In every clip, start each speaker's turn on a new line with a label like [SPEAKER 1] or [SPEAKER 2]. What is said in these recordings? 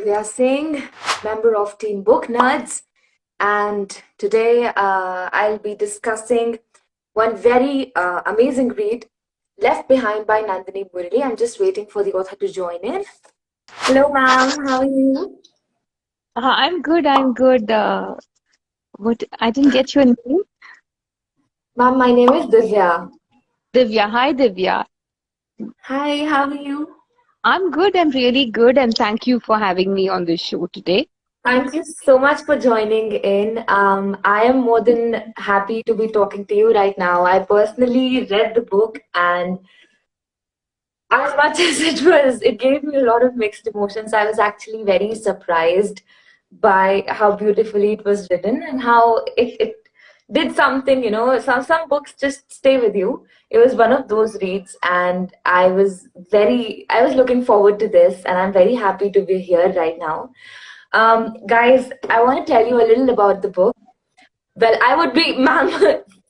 [SPEAKER 1] Divya Singh, member of Team Book Nerds, and today I'll be discussing one very amazing read, Left Behind by Nandini Murali. I'm just waiting for the author to join in. Hello, ma'am. How are you?
[SPEAKER 2] I'm good. I'm good. What I didn't get your name.
[SPEAKER 1] Ma'am, my name is Divya.
[SPEAKER 2] Divya. Hi, Divya.
[SPEAKER 1] Hi, how are you?
[SPEAKER 2] I'm good. I'm really good, and thank you for having me on this show today.
[SPEAKER 1] Thank you so much for joining in. I am more than happy to be talking to you right now. I personally read the book, and as much as it gave me a lot of mixed emotions. I was actually very surprised by how beautifully it was written and how it did something, some books just stay with you. It was one of those reads, and I was looking forward to this, and I'm very happy to be here right now. Guys, I want to tell you a little about the book. Well, I would be, ma'am,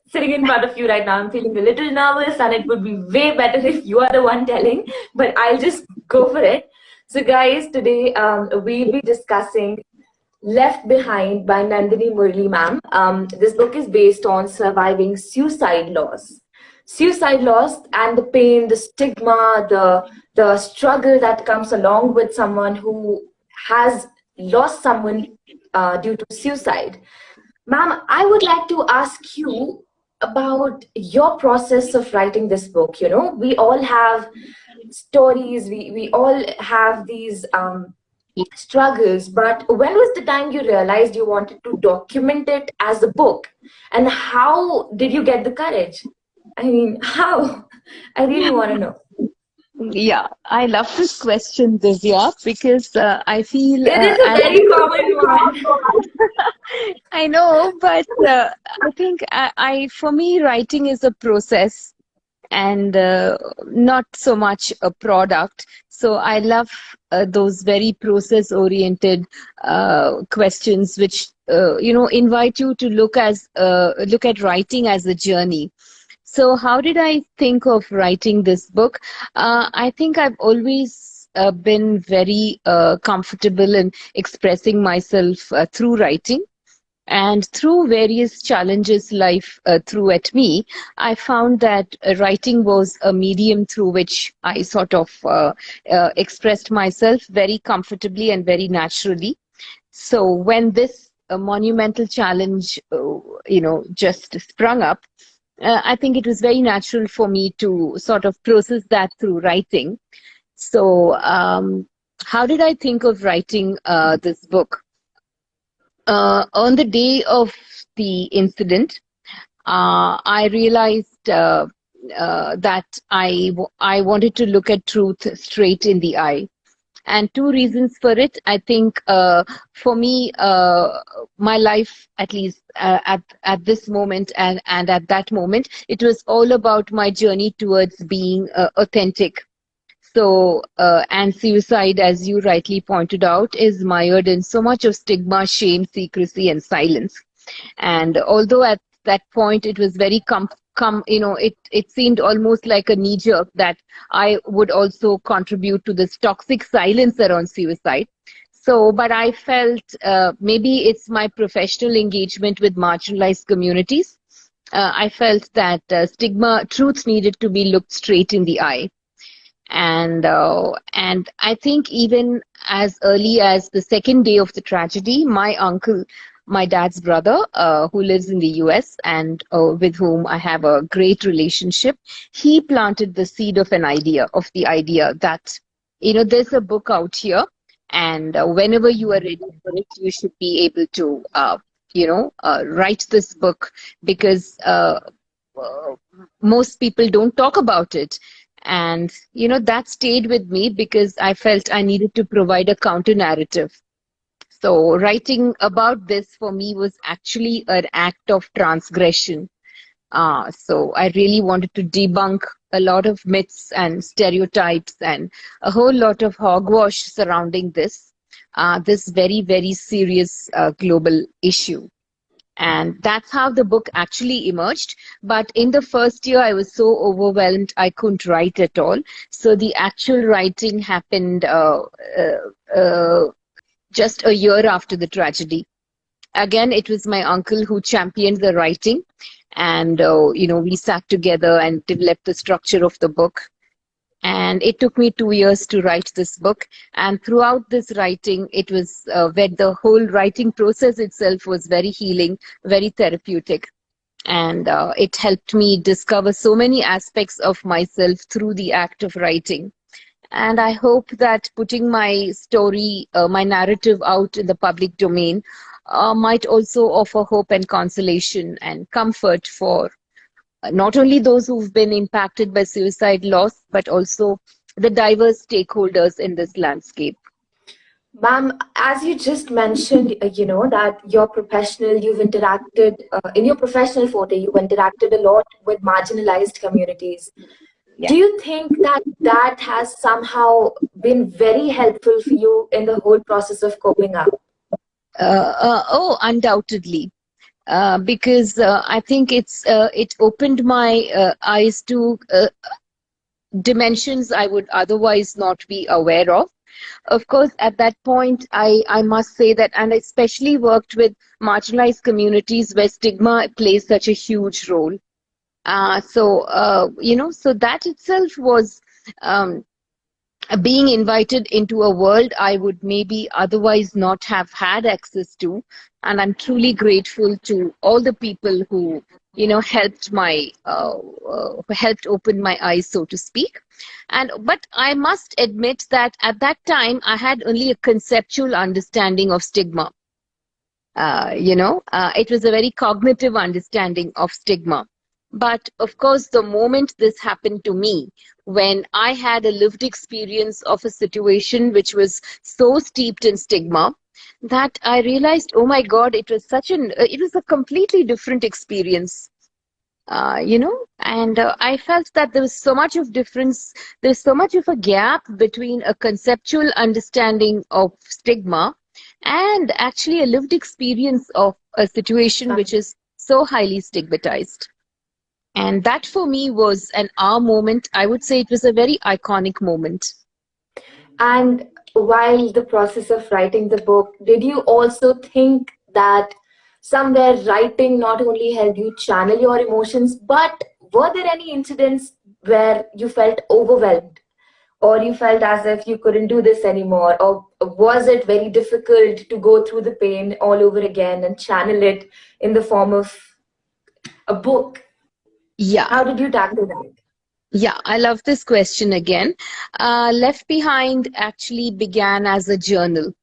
[SPEAKER 1] sitting in front of you right now. I'm feeling a little nervous, and it would be way better if you are the one telling, but I'll just go for it. So, guys, today we'll be discussing Left Behind by Nandini Murali, ma'am. This book is based on surviving suicide loss. Suicide loss and the pain, the stigma, the struggle that comes along with someone who has lost someone due to suicide. Ma'am, I would like to ask you about your process of writing this book. You know, we all have stories, we all have these struggles, but when was the time you realized you wanted to document it as a book? And how did you get the courage? I mean, how? I really want to know.
[SPEAKER 2] Yeah, I love this question, Divya, because I feel
[SPEAKER 1] It is a
[SPEAKER 2] as
[SPEAKER 1] very common one.
[SPEAKER 2] I know, but I think for me, writing is a process and not so much a product. So I love those very process-oriented questions, which invite you to look at writing as a journey. So how did I think of writing this book? I think I've always been very comfortable in expressing myself through writing. And through various challenges life threw at me, I found that writing was a medium through which I sort of expressed myself very comfortably and very naturally. So when this monumental challenge, just sprung up, I think it was very natural for me to sort of process that through writing. So how did I think of writing this book? On the day of the incident, I realized that I wanted to look at truth straight in the eye. And two reasons for it. I think for me, my life, at least at this moment and at that moment, it was all about my journey towards being authentic. So, and suicide, as you rightly pointed out, is mired in so much of stigma, shame, secrecy, and silence. And although at that point it was very it seemed almost like a knee jerk that I would also contribute to this toxic silence around suicide. So, but I felt maybe it's my professional engagement with marginalized communities. I felt that truth needed to be looked straight in the eye. And I think even as early as the second day of the tragedy, my uncle, my dad's brother, who lives in the US and with whom I have a great relationship, he planted the seed of the idea that, there's a book out here, and whenever you are ready for it, you should be able to, write this book, because most people don't talk about it. And, that stayed with me because I felt I needed to provide a counter narrative. So writing about this for me was actually an act of transgression. So I really wanted to debunk a lot of myths and stereotypes and a whole lot of hogwash surrounding this very, very serious global issue. And that's how the book actually emerged. But in the first year, I was so overwhelmed, I couldn't write at all. So the actual writing happened just a year after the tragedy. Again, it was my uncle who championed the writing, and we sat together and developed the structure of the book. And it took me 2 years to write this book. And throughout this writing, it was where the whole writing process itself was very healing, very therapeutic. And it helped me discover so many aspects of myself through the act of writing. And I hope that putting my story, my narrative out in the public domain might also offer hope and consolation and comfort for not only those who've been impacted by suicide loss, but also the diverse stakeholders in this landscape.
[SPEAKER 1] Ma'am, as you just mentioned, that you've interacted, in your professional forte, you've interacted a lot with marginalized communities.
[SPEAKER 2] Yeah.
[SPEAKER 1] Do you think that has somehow been very helpful for you in the whole process of coping up?
[SPEAKER 2] Oh, undoubtedly. Because I think it opened my eyes to dimensions I would otherwise not be aware of. Of course, at that point, I must say that, and I especially worked with marginalized communities where stigma plays such a huge role. So that itself was being invited into a world I would maybe otherwise not have had access to. And I'm truly grateful to all the people who, helped helped open my eyes, so to speak. But I must admit that at that time, I had only a conceptual understanding of stigma. It was a very cognitive understanding of stigma. But of course, the moment this happened to me, when I had a lived experience of a situation which was so steeped in stigma, that I realized, oh my God, it was a completely different experience. And I felt that there was so much of difference, there's so much of a gap between a conceptual understanding of stigma and actually a lived experience of a situation which is so highly stigmatized. And that for me was an aha moment. I would say it was a very iconic moment.
[SPEAKER 1] And while the process of writing the book, did you also think that somewhere writing not only helped you channel your emotions, but were there any incidents where you felt overwhelmed, or you felt as if you couldn't do this anymore, or was it very difficult to go through the pain all over again and channel it in the form of a book?
[SPEAKER 2] Yeah.
[SPEAKER 1] How did you tackle that?
[SPEAKER 2] Yeah, I love this question again. Left Behind actually began as a journal.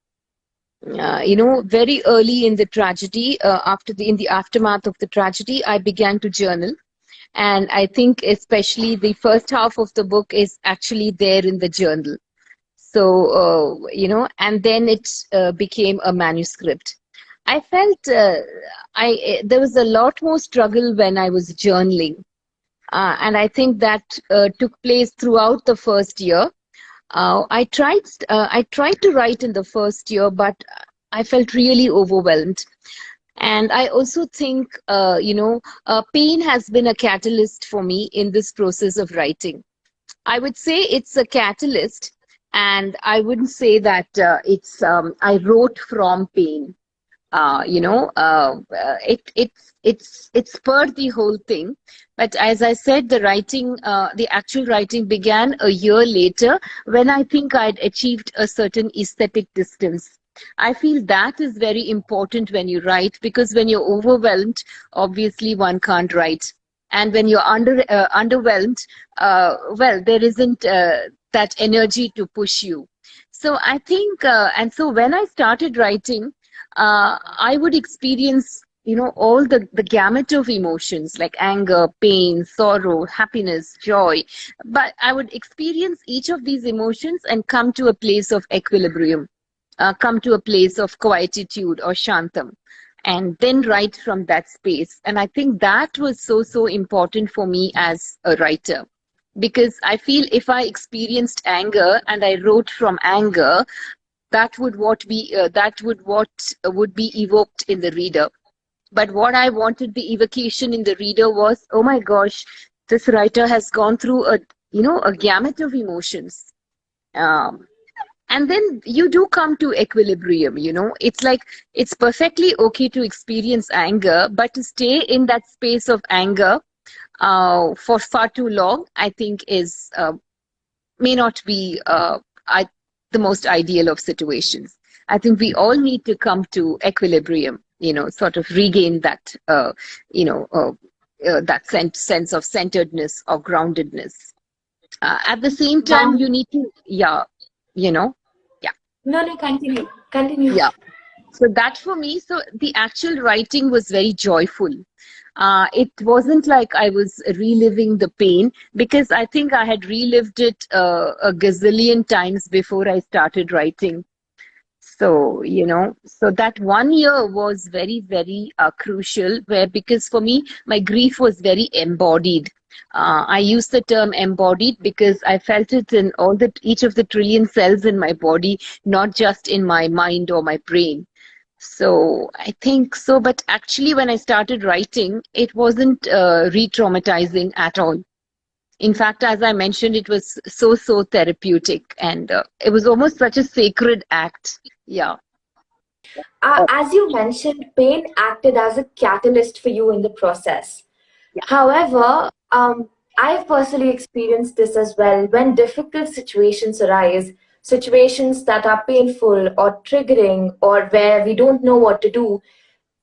[SPEAKER 2] Very early in the tragedy, in the aftermath of the tragedy, I began to journal. And I think especially the first half of the book is actually there in the journal. So, and then it became a manuscript. I felt there was a lot more struggle when I was journaling. And I think that took place throughout the first year. I tried to write in the first year, but I felt really overwhelmed. And I also think, pain has been a catalyst for me in this process of writing. I would say it's a catalyst, and I wouldn't say that I wrote from pain. It spurred the whole thing. But as I said, the actual writing began a year later, when I think I'd achieved a certain aesthetic distance. I feel that is very important when you write, because when you're overwhelmed, obviously one can't write. And when you're underwhelmed, there isn't that energy to push you. So I think, and so when I started writing, I would experience, all the gamut of emotions like anger, pain, sorrow, happiness, joy. But I would experience each of these emotions and come to a place of equilibrium, come to a place of quietude or shantam, and then write from that space. And I think that was so important for me as a writer. Because I feel if I experienced anger and I wrote from anger, that would what would be evoked in the reader. But what I wanted the evocation in the reader was, oh my gosh, this writer has gone through a gamut of emotions. and then you do come to equilibrium. It's like it's perfectly okay to experience anger, but to stay in that space of anger for far too long, I think is may not be the most ideal of situations. I think we all need to come to equilibrium, sort of regain that, that sense of centeredness or groundedness. At the same time,
[SPEAKER 1] Ma'am,
[SPEAKER 2] you need to, yeah, you know, yeah,
[SPEAKER 1] no, no, continue. Continue.
[SPEAKER 2] yeah. So that for me, so the actual writing was very joyful. It wasn't like I was reliving the pain, because I think I had relived it a gazillion times before I started writing. So, so that 1 year was very, very crucial, where, because for me, my grief was very embodied. I use the term embodied because I felt it in each of the trillion cells in my body, not just in my mind or my brain. So I think so, but actually when I started writing, it wasn't re-traumatizing at all. In fact, as I mentioned, it was so therapeutic, and it was almost such a sacred act. Yeah.
[SPEAKER 1] As you mentioned, pain acted as a catalyst for you in the process.
[SPEAKER 2] Yeah.
[SPEAKER 1] However, I've personally experienced this as well. When difficult situations arise, situations that are painful or triggering or where we don't know what to do,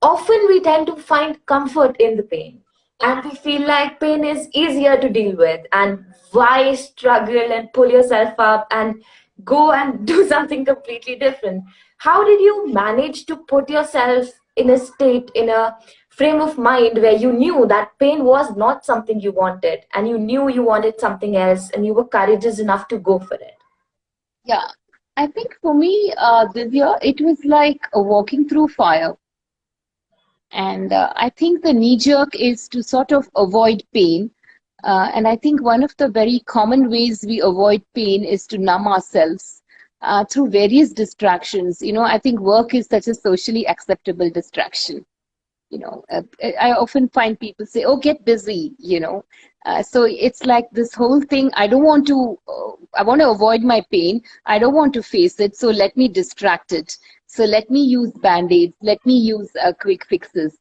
[SPEAKER 1] often we tend to find comfort in the pain. And we feel like pain is easier to deal with. And why struggle and pull yourself up and go and do something completely different? How did you manage to put yourself in a state, in a frame of mind where you knew that pain was not something you wanted and you knew you wanted something else and you were courageous enough to go for it?
[SPEAKER 2] Yeah. I think for me, this year, it was like walking through fire. And I think the knee jerk is to sort of avoid pain. And I think one of the very common ways we avoid pain is to numb ourselves through various distractions. I think work is such a socially acceptable distraction. I often find people say, oh, get busy, so it's like this whole thing. I don't want to, I want to avoid my pain. I don't want to face it. So let me distract it. So let me use band-aids. Let me use quick fixes.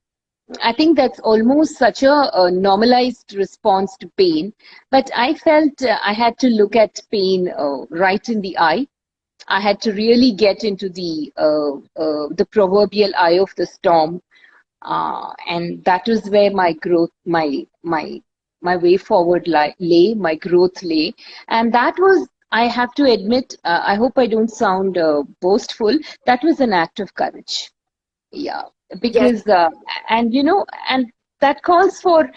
[SPEAKER 2] I think that's almost such a normalized response to pain. But I felt I had to look at pain right in the eye. I had to really get into the proverbial eye of the storm, and that was where my growth, my way forward lay, my growth lay. And that was, I have to admit, I hope I don't sound boastful, that was an act of courage. Yeah,
[SPEAKER 1] Yes,
[SPEAKER 2] because and that calls for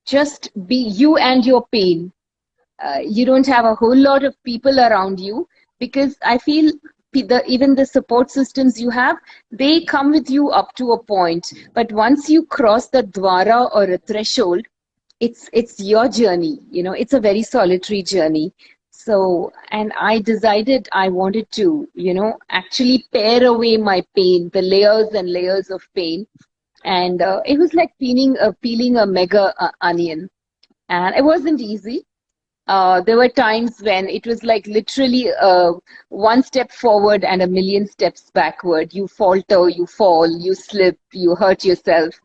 [SPEAKER 2] just be you and your pain. You don't have a whole lot of people around you, because I feel even the support systems you have, they come with you up to a point, but once you cross the dwara or a threshold, it's your journey. It's a very solitary journey. So, and I decided I wanted to actually pare away my pain, the layers and layers of pain. And it was like peeling a mega onion, and it wasn't easy. There were times when it was like literally one step forward and a million steps backward. You falter, you fall, you slip, you hurt yourself,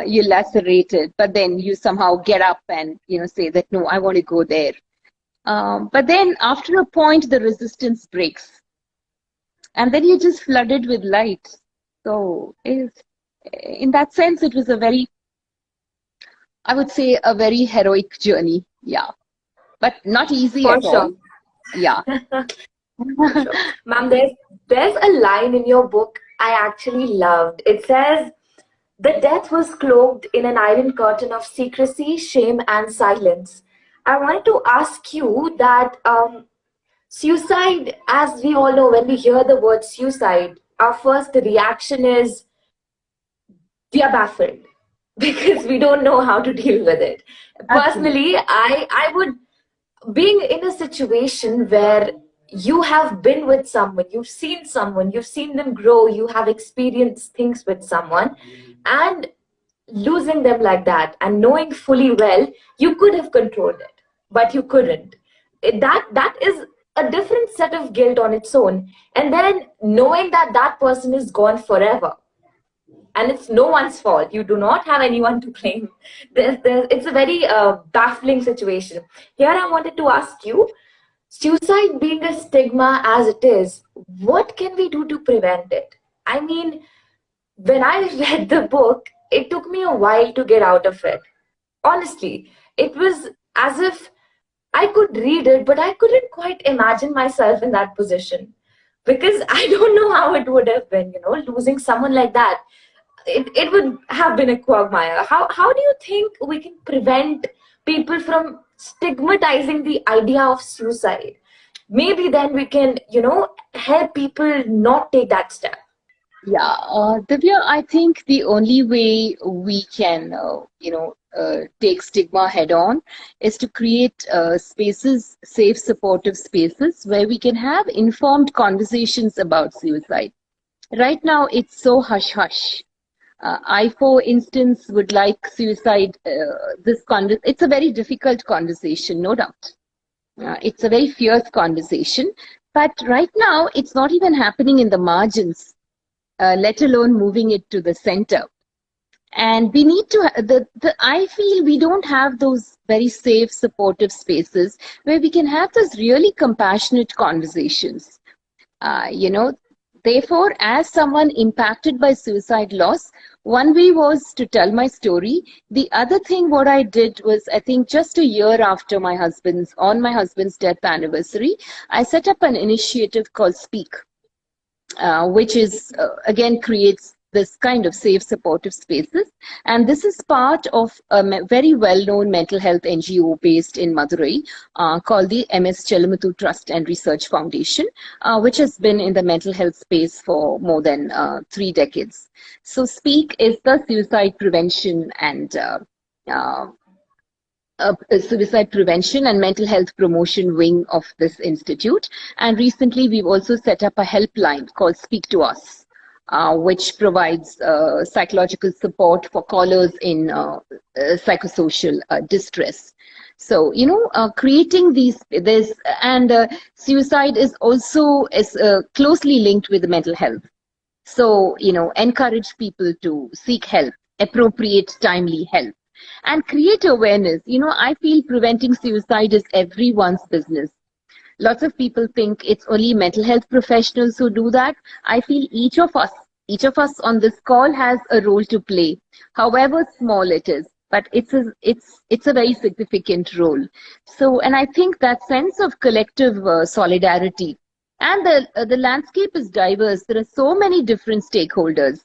[SPEAKER 2] you lacerate it, but then you somehow get up and say that no, I want to go there. But then after a point, the resistance breaks, and then you're just flooded with light. So in that sense, it was a very, I would say, a very heroic journey. Yeah. But not easy
[SPEAKER 1] for
[SPEAKER 2] at all.
[SPEAKER 1] sure.
[SPEAKER 2] Yeah.
[SPEAKER 1] For sure. Ma'am, there's a line in your book I actually loved. It says, the death was cloaked in an iron curtain of secrecy, shame, and silence. I wanted to ask you that suicide, as we all know, when we hear the word suicide, our first reaction is we are baffled because we don't know how to deal with it.
[SPEAKER 2] Absolutely.
[SPEAKER 1] Personally, I would, being in a situation where you have been with someone, you've seen them grow, you have experienced things with someone, and losing them like that, and knowing fully well you could have controlled it, but you couldn't. That is a different set of guilt on its own. And then knowing that that person is gone forever, and it's no one's fault. You do not have anyone to blame. It's a very baffling situation. Here, I wanted to ask you, suicide being a stigma as it is, what can we do to prevent it? I mean, when I read the book, it took me a while to get out of it. Honestly, it was as if I could read it, but I couldn't quite imagine myself in that position because I don't know how it would have been, losing someone like that. It would have been a quagmire. How do you think we can prevent people from stigmatizing the idea of suicide? Maybe then we can, help people not take that step.
[SPEAKER 2] Yeah, Divya, I think the only way we can, take stigma head on is to create spaces, safe, supportive spaces where we can have informed conversations about suicide. Right now, it's so hush hush. I, for instance, would like suicide. It's a very difficult conversation, no doubt. It's a very fierce conversation, but right now, it's not even happening in the margins, let alone moving it to the center. And we need to, I feel we don't have those very safe, supportive spaces where we can have those really compassionate conversations. You know, therefore, as someone impacted by suicide loss, one way was to tell my story. The other thing, what I did was, I think just a year after on my husband's death anniversary, I set up an initiative called Speak, which is again creates this kind of safe, supportive spaces. And this is part of a very well-known mental health NGO based in Madurai called the MS Chelamuthu Trust and Research Foundation, which has been in the mental health space for more than 3 decades. So Speak is the suicide prevention and suicide prevention and mental health promotion wing of this institute. And recently, we've also set up a helpline called Speak to Us, which provides psychological support for callers in psychosocial distress. So, creating suicide is also closely linked with mental health. So, encourage people to seek help, appropriate, timely help, and create awareness. I feel preventing suicide is everyone's business. Lots of people think it's only mental health professionals who do that. I feel each of us on this call has a role to play, however small it is, but it's a very significant role. So, and I think that sense of collective solidarity. And the landscape is diverse. There are so many different stakeholders.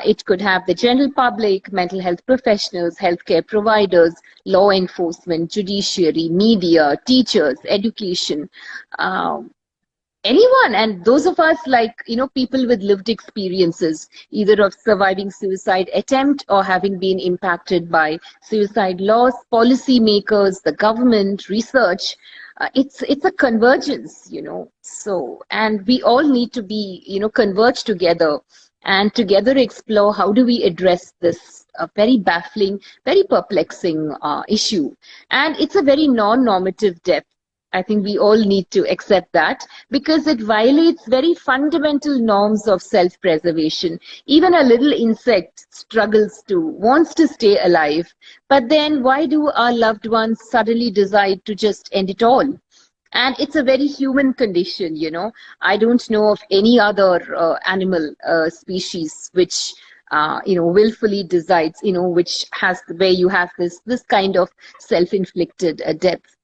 [SPEAKER 2] It could have the general public, mental health professionals, healthcare providers, law enforcement, judiciary, media, teachers, education, anyone. And those of us people with lived experiences, either of surviving suicide attempt or having been impacted by suicide loss, policy makers, the government, research. It's a convergence, so, and we all need to be, converge together and together explore how do we address this very baffling, very perplexing issue. And it's a very non-normative depth. I think we all need to accept that because it violates very fundamental norms of self-preservation. Even a little insect wants to stay alive. But then why do our loved ones suddenly decide to just end it all? And it's a very human condition, I don't know of any other animal species which willfully decides, which has, where you have this kind of self-inflicted depth.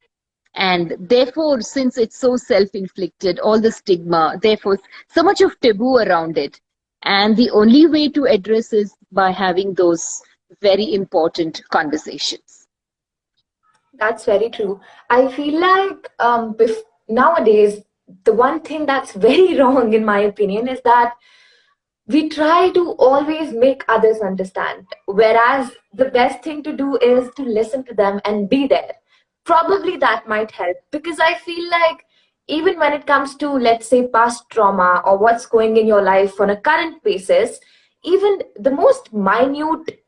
[SPEAKER 2] And therefore, since it's so self-inflicted, all the stigma, therefore, so much of taboo around it. And the only way to address is by having those very important conversations.
[SPEAKER 1] That's very true. I feel like nowadays, the one thing that's very wrong, in my opinion, is that we try to always make others understand, whereas the best thing to do is to listen to them and be there. Probably that might help, because I feel like even when it comes to, let's say, past trauma or what's going in your life on a current basis, even the most minute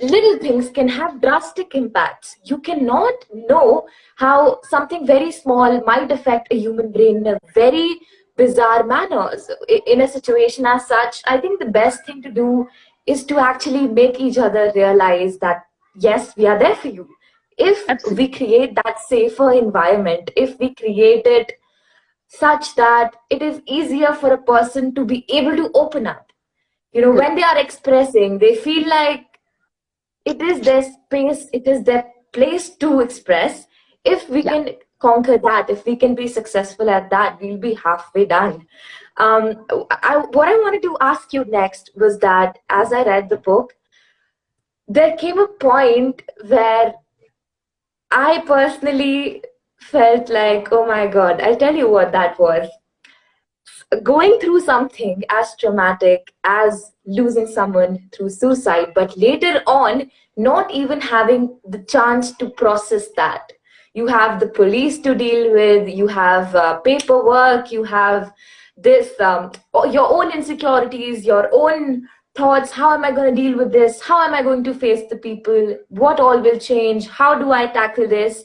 [SPEAKER 1] little things can have drastic impacts. You cannot know how something very small might affect a human brain in a very bizarre manner. So in a situation as such, I think the best thing to do is to actually make each other realize that, yes, we are there for you. If we
[SPEAKER 2] Absolutely.
[SPEAKER 1] create that safer environment, if we create it such that it is easier for a person to be able to open up,
[SPEAKER 2] Correct.
[SPEAKER 1] when they are expressing, they feel like it is their space, it is their place to express. If we
[SPEAKER 2] Yeah.
[SPEAKER 1] can conquer that, if we can be successful at that, we'll be halfway done. What I wanted to ask you next was that as I read the book, there came a point where I personally felt like, oh my God, I'll tell you what that was. Going through something as traumatic as losing someone through suicide, but later on, not even having the chance to process that. You have the police to deal with, you have paperwork, you have this, your own insecurities, your own thoughts. How am I going to deal with this? How am I going to face the people? What all will change? How do I tackle this?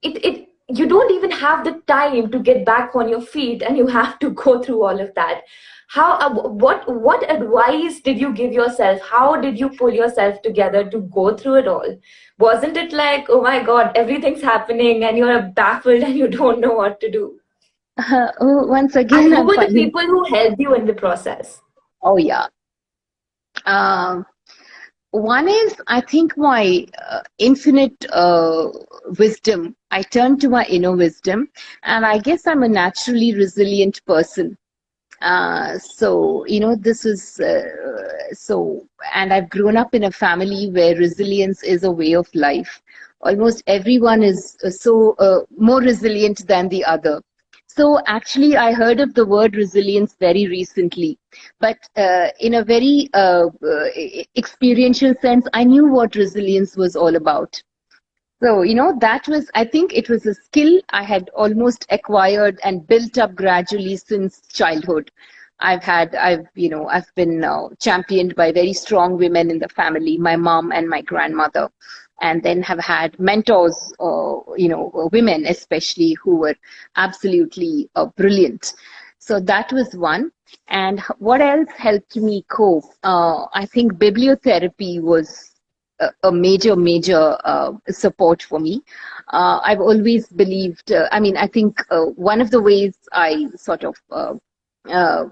[SPEAKER 1] It you don't even have the time to get back on your feet, and you have to go through all of that. How what advice did you give yourself? How did you pull yourself together to go through it all? Wasn't it like, oh my God, everything's happening and you're baffled and you don't know what to do?
[SPEAKER 2] Once
[SPEAKER 1] And
[SPEAKER 2] again,
[SPEAKER 1] who
[SPEAKER 2] I'm
[SPEAKER 1] were the
[SPEAKER 2] finding.
[SPEAKER 1] people who helped you in the process?
[SPEAKER 2] Oh yeah. Um, One is, I think, my infinite wisdom. I turn to my inner wisdom, and I guess I'm a naturally resilient person. So, this is so, and I've grown up in a family where resilience is a way of life. Almost everyone is more resilient than the other. So, actually, I heard of the word resilience very recently, but in a very experiential sense, I knew what resilience was all about. So, that was, I think it was a skill I had almost acquired and built up gradually since childhood. I've been championed by very strong women in the family, my mom and my grandmother, and then have had mentors, women especially who were absolutely brilliant. So that was one. And what else helped me cope? I think bibliotherapy was a major support for me. I've always believed, I think one of the ways I sort of uh,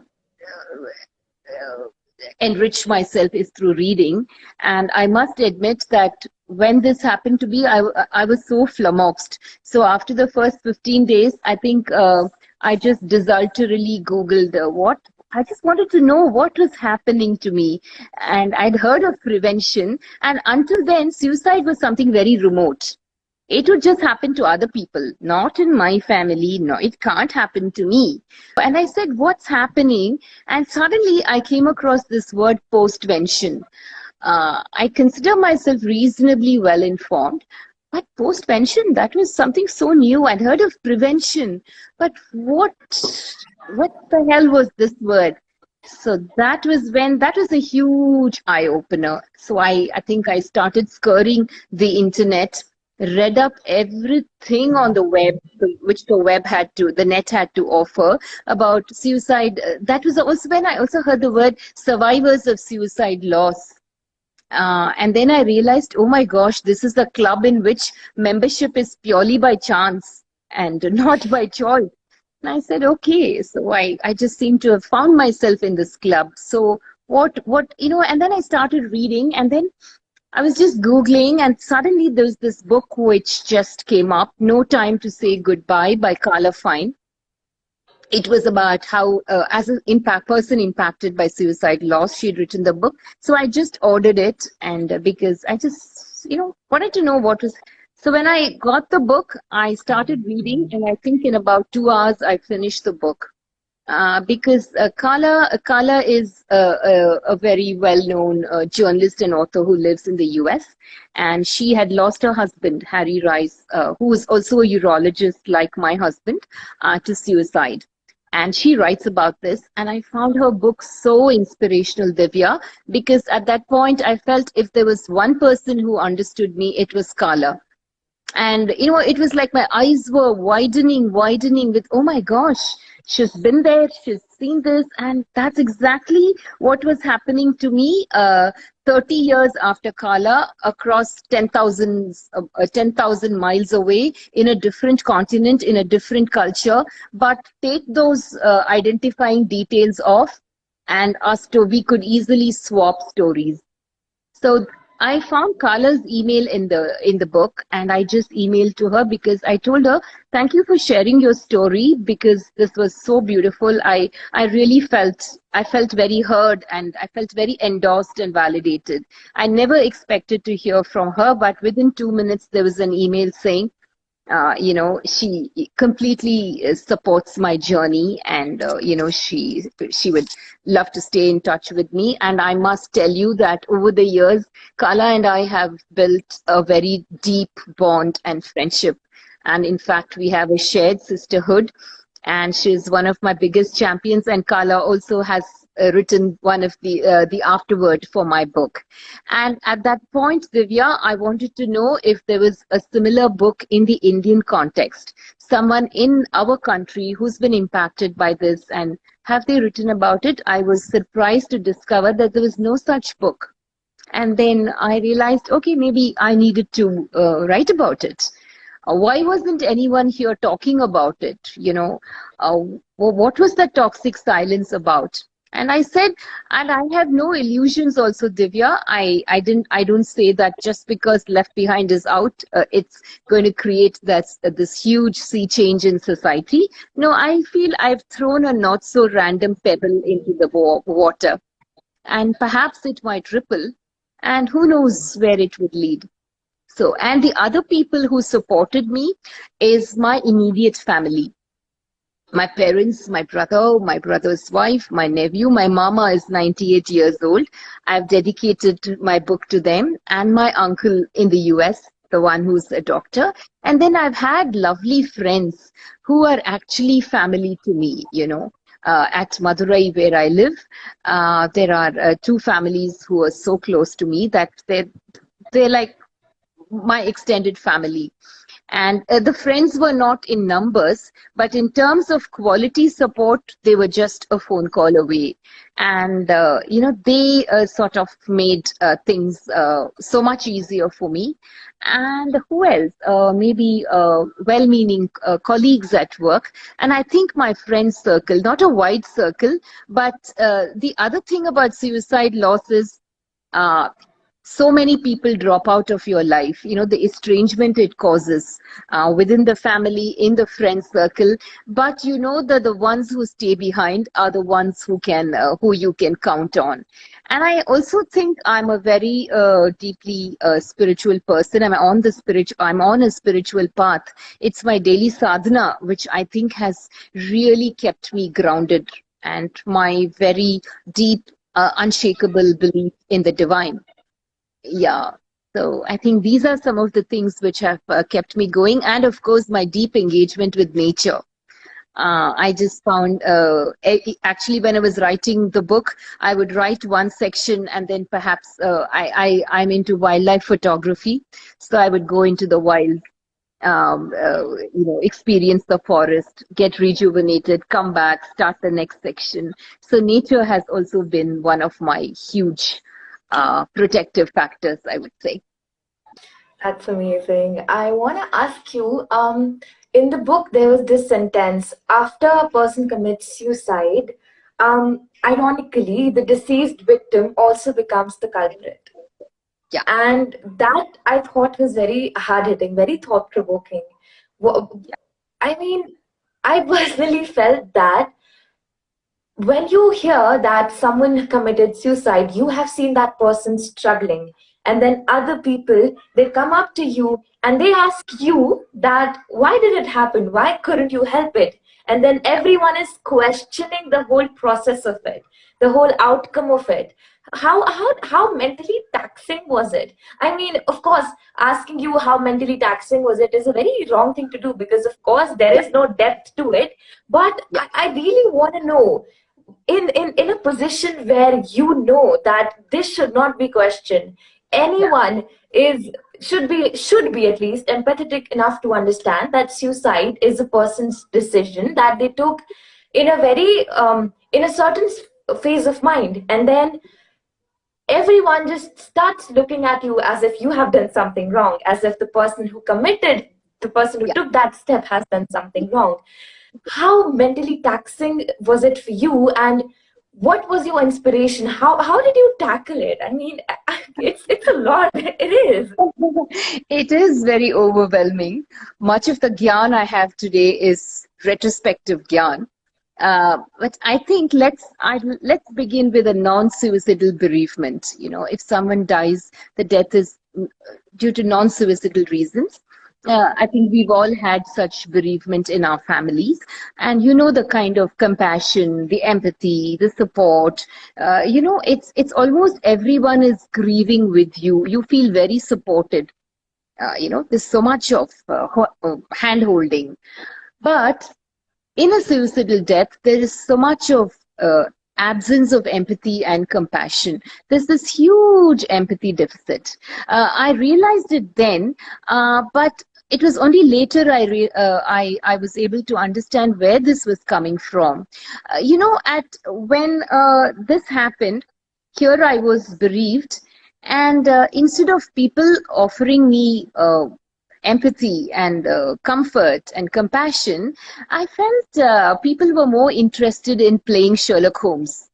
[SPEAKER 2] enrich myself is through reading. And I must admit that when this happened to me, I was so flummoxed. So after the first 15 days, I think I just desultorily Googled what. I just wanted to know what was happening to me. And I'd heard of prevention. And until then, suicide was something very remote. It would just happen to other people, not in my family. No, it can't happen to me. And I said, what's happening? And suddenly I came across this word postvention. I consider myself reasonably well informed, but postvention, that was something so new. I'd heard of prevention, but what the hell was this word? So that was a huge eye opener. So I think I started scouring the internet, read up everything on the web, which the net had to offer about suicide. That was also when I also heard the word survivors of suicide loss. And then I realized, oh my gosh, this is a club in which membership is purely by chance and not by choice. And I said, okay, so I just seem to have found myself in this club. So and then I started reading, and then I was just Googling, and suddenly there's this book which just came up, No Time to Say Goodbye by Carla Fine. It was about how, as an person impacted by suicide loss, she had written the book. So I just ordered it, and because I just, wanted to know what was. So when I got the book, I started reading, and I think in about 2 hours, I finished the book. Because Carla is a very well-known journalist and author who lives in the US, and she had lost her husband, Harry Rice, who is also a urologist like my husband, to suicide. and she writes about this. And I found her book so inspirational, Divya, because at that point I felt if there was one person who understood me, it was Kala. And it was like my eyes were widening with, oh my gosh, she's been there, she's seen this. And that's exactly what was happening to me 30 years after Kala, across 10,000 miles away, in a different continent, in a different culture. But take those identifying details off, and we could easily swap stories. So I found Kala's email in the book, and I just emailed to her because I told her, thank you for sharing your story, because this was so beautiful. I really felt very heard, and I felt very endorsed and validated. I never expected to hear from her, but within 2 minutes there was an email saying, she completely supports my journey, and she would love to stay in touch with me. And I must tell you that over the years, Kala and I have built a very deep bond and friendship, and in fact we have a shared sisterhood, and she's one of my biggest champions. And Kala also has written one of the afterword for my book. And at that point, Divya, I wanted to know if there was a similar book in the Indian context, someone in our country who's been impacted by this, and have they written about it? I was surprised to discover that there was no such book. And then I realized, okay, maybe I needed to write about it. Why wasn't anyone here talking about it? What was that toxic silence about? And I said, and I have no illusions also, Divya. I don't say that just because Left Behind is out, it's going to create this huge sea change in society. No, I feel I've thrown a not so random pebble into the water, and perhaps it might ripple, and who knows where it would lead. So, and the other people who supported me is my immediate family. My parents, my brother, my brother's wife, my nephew. My mama is 98 years old. I've dedicated my book to them, and my uncle in the US, the one who's a doctor. And then I've had lovely friends who are actually family to me, at Madurai, where I live. There are two families who are so close to me that they're like my extended family. And the friends were not in numbers, but in terms of quality support, they were just a phone call away. And, they sort of made things so much easier for me. And who else? Maybe well-meaning colleagues at work. And I think my friend circle, not a wide circle, but the other thing about suicide loss is so many people drop out of your life, the estrangement it causes within the family, in the friend circle. But that the ones who stay behind are the ones who you can count on. And I also think I'm a very deeply spiritual person. I'm on a spiritual path. It's my daily sadhana, which I think has really kept me grounded, and my very deep, unshakable belief in the divine. Yeah, so I think these are some of the things which have kept me going, and of course my deep engagement with nature. I just found, actually, when I was writing the book, I would write one section, and then perhaps I'm into wildlife photography, so I would go into the wild, experience the forest, get rejuvenated, come back, start the next section. So nature has also been one of my huge protective factors, I would say.
[SPEAKER 1] That's amazing. I want to ask you, in the book, there was this sentence: after a person commits suicide, ironically, the deceased victim also becomes the culprit.
[SPEAKER 2] Yeah.
[SPEAKER 1] And that I thought was very hard-hitting, very thought-provoking. I mean, I personally felt that when you hear that someone committed suicide, you have seen that person struggling, and then other people, they come up to you and they ask you that, why did it happen? Why couldn't you help it? And then everyone is questioning the whole process of it, the whole outcome of it. how mentally taxing was it? I mean, of course, asking you how mentally taxing was it is a very wrong thing to do, because of course there
[SPEAKER 2] Yeah,
[SPEAKER 1] is no depth to it. But
[SPEAKER 2] yeah,
[SPEAKER 1] I really want to know, in a position where you know that this should not be questioned,
[SPEAKER 2] yeah,
[SPEAKER 1] anyone is should be at least empathetic enough to understand that suicide is a person's decision that they took in a very in a certain phase of mind, and then everyone just starts looking at you as if you have done something wrong, as if the person who
[SPEAKER 2] yeah.
[SPEAKER 1] took that step has done something wrong. How mentally taxing was it for you, and what was your inspiration? How did you tackle it? I mean, it's a lot. It is.
[SPEAKER 2] It is very overwhelming. Much of the gyan I have today is retrospective gyan. But I think let's begin with a non-suicidal bereavement. You know, if someone dies, the death is due to non-suicidal reasons. I think we've all had such bereavement in our families, and you know the kind of compassion, the empathy, the support. You know, it's almost everyone is grieving with you. You feel very supported. You know, there's so much of hand holding, but in a suicidal death, there is so much of absence of empathy and compassion. There's this huge empathy deficit. I realized it then, but it was only later I was able to understand where this was coming from. You know, at when this happened, here I was bereaved, and instead of people offering me empathy and comfort and compassion, I felt people were more interested in playing Sherlock Holmes.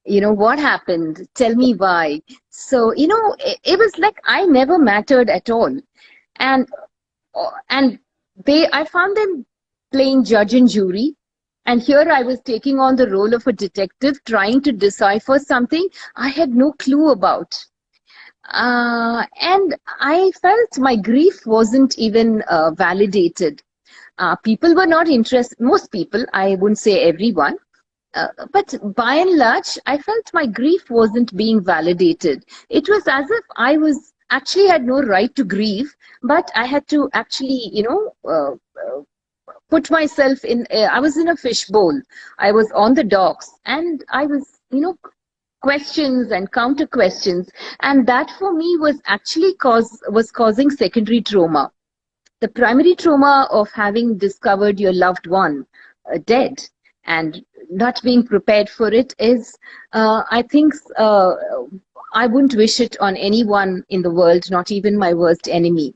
[SPEAKER 2] You know, what happened? Tell me why. So, you know, it was like I never mattered at all. And and I found them playing judge and jury. And here I was taking on the role of a detective, trying to decipher something I had no clue about. And I felt my grief wasn't even validated. People were not interested, most people, I wouldn't say everyone, but by and large, I felt my grief wasn't being validated. It was as if I was actually had no right to grieve, but I had to actually, you know, put myself in, I was in a fishbowl. I was on the docks, and I was, you know, questions and counter questions, and that for me was actually causing secondary trauma. The primary trauma of having discovered your loved one dead and not being prepared for it is, I think, I wouldn't wish it on anyone in the world, not even my worst enemy.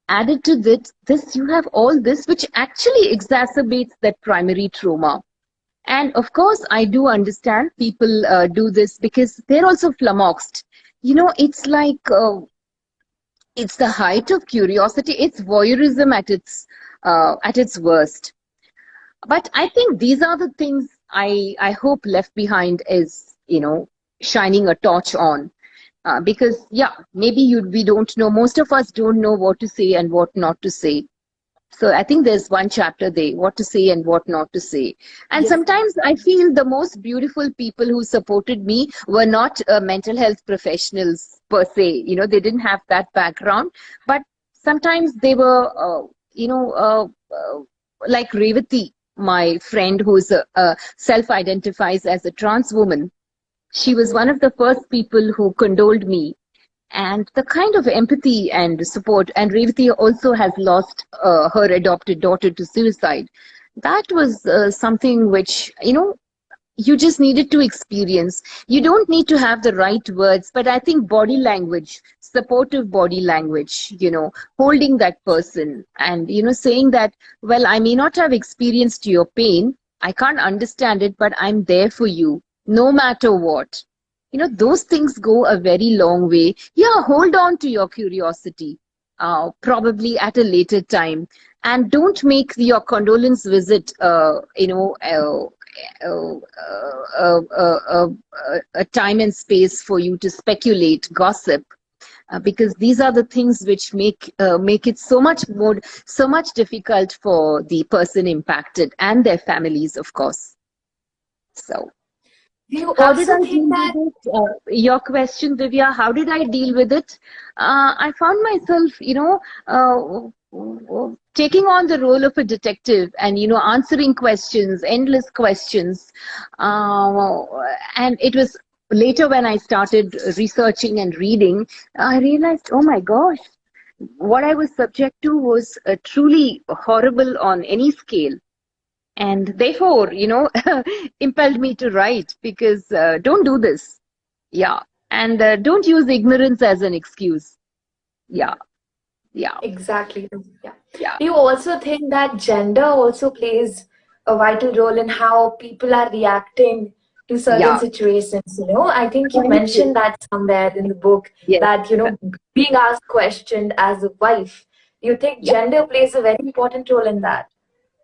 [SPEAKER 2] Added to this, you have all this which actually exacerbates that primary trauma. And of course, I do understand people do this because they're also flummoxed. You know, it's like it's the height of curiosity. It's voyeurism at its worst. But I think these are the things I hope left behind is, you know, shining a torch on. Because yeah, maybe we don't know. Most of us don't know what to say and what not to say. So I think there's one chapter there, what to say and what not to say. And
[SPEAKER 1] Yes.
[SPEAKER 2] sometimes I feel the most beautiful people who supported me were not mental health professionals per se. You know, they didn't have that background, but sometimes they were, like Revati, my friend who's self-identifies as a trans woman. She was one of the first people who condoled me, and the kind of empathy and support. And Revati also has lost her adopted daughter to suicide. That was something which, you know, you just needed to experience. You don't need to have the right words, but I think body language, supportive body language, you know, holding that person and, you know, saying that, well, I may not have experienced your pain, I can't understand it, but I'm there for you no matter what. You know, those things go a very long way. Yeah, hold on to your curiosity, probably at a later time. And don't make your condolence visit, a time and space for you to speculate, gossip, because these are the things which make it so much difficult for the person impacted and their families, of course. So.
[SPEAKER 1] Do you
[SPEAKER 2] How did
[SPEAKER 1] also
[SPEAKER 2] I
[SPEAKER 1] think
[SPEAKER 2] deal
[SPEAKER 1] that?
[SPEAKER 2] with it? Your question, Divya, how did I deal with it? I found myself, taking on the role of a detective and, answering questions, endless questions. Uh, and it was later when I started researching and reading, I realized, oh my gosh, what I was subject to was truly horrible on any scale. And therefore, impelled me to write because don't do this. Yeah. And don't use ignorance as an excuse. Yeah. Yeah.
[SPEAKER 1] Exactly. Yeah.
[SPEAKER 2] Yeah.
[SPEAKER 1] Do you also think that gender also plays a vital role in how people are reacting to certain
[SPEAKER 2] Yeah.
[SPEAKER 1] situations? I think you
[SPEAKER 2] Very true.
[SPEAKER 1] mentioned that somewhere in the book
[SPEAKER 2] Yes.
[SPEAKER 1] that, being asked questioned as a wife. Do you think
[SPEAKER 2] Yeah.
[SPEAKER 1] gender plays a very important role in that?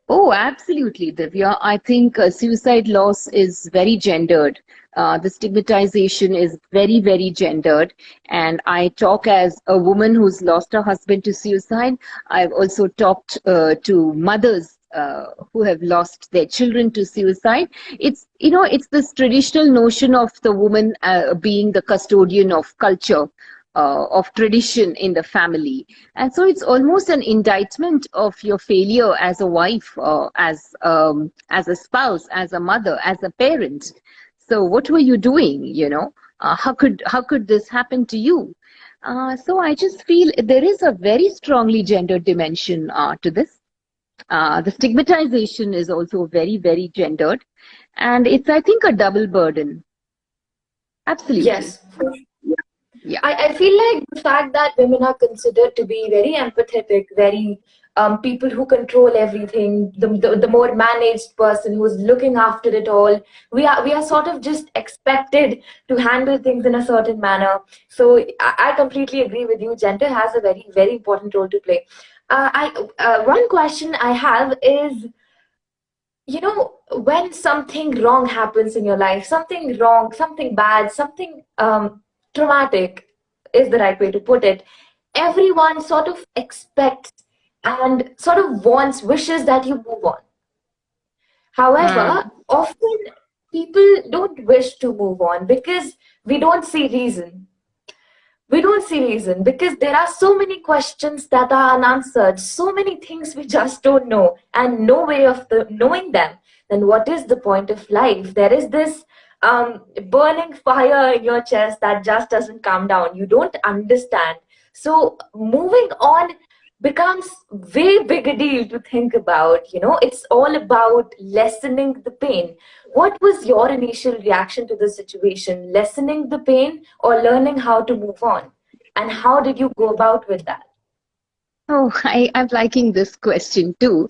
[SPEAKER 2] Oh, absolutely, Divya. I think suicide loss is very gendered. The stigmatization is very, very gendered. And I talk as a woman who's lost her husband to suicide. I've also talked to mothers who have lost their children to suicide. It's this traditional notion of the woman being the custodian of culture, of tradition in the family. And so it's almost an indictment of your failure as a wife, as a spouse, as a mother, as a parent. So what were you doing? How could this happen to you? So I just feel there is a very strongly gendered dimension to this. The stigmatization is also very, very gendered, and it's, I think, a double burden. Absolutely.
[SPEAKER 1] Yes.
[SPEAKER 2] Yeah.
[SPEAKER 1] I feel like the fact that women are considered to be very empathetic, very people who control everything, the more managed person who's looking after it all, we are sort of just expected to handle things in a certain manner. So I completely agree with you. Gender has a very, very important role to play. One question I have is, when something wrong happens in your life, something wrong, something bad, something traumatic is the right way to put it, everyone sort of expects and sort of wants, wishes that you move on. However,
[SPEAKER 2] Hmm.
[SPEAKER 1] often people don't wish to move on because we don't see reason. We don't see reason because there are so many questions that are unanswered, so many things we just don't know, and no way of knowing them. Then what is the point of life? There is this burning fire in your chest that just doesn't come down. You don't understand. So moving on becomes way bigger deal to think about. It's all about lessening the pain. What was your initial reaction to the situation? Lessening the pain or learning how to move on? And how did you go about with that?
[SPEAKER 2] Oh, I'm liking this question too.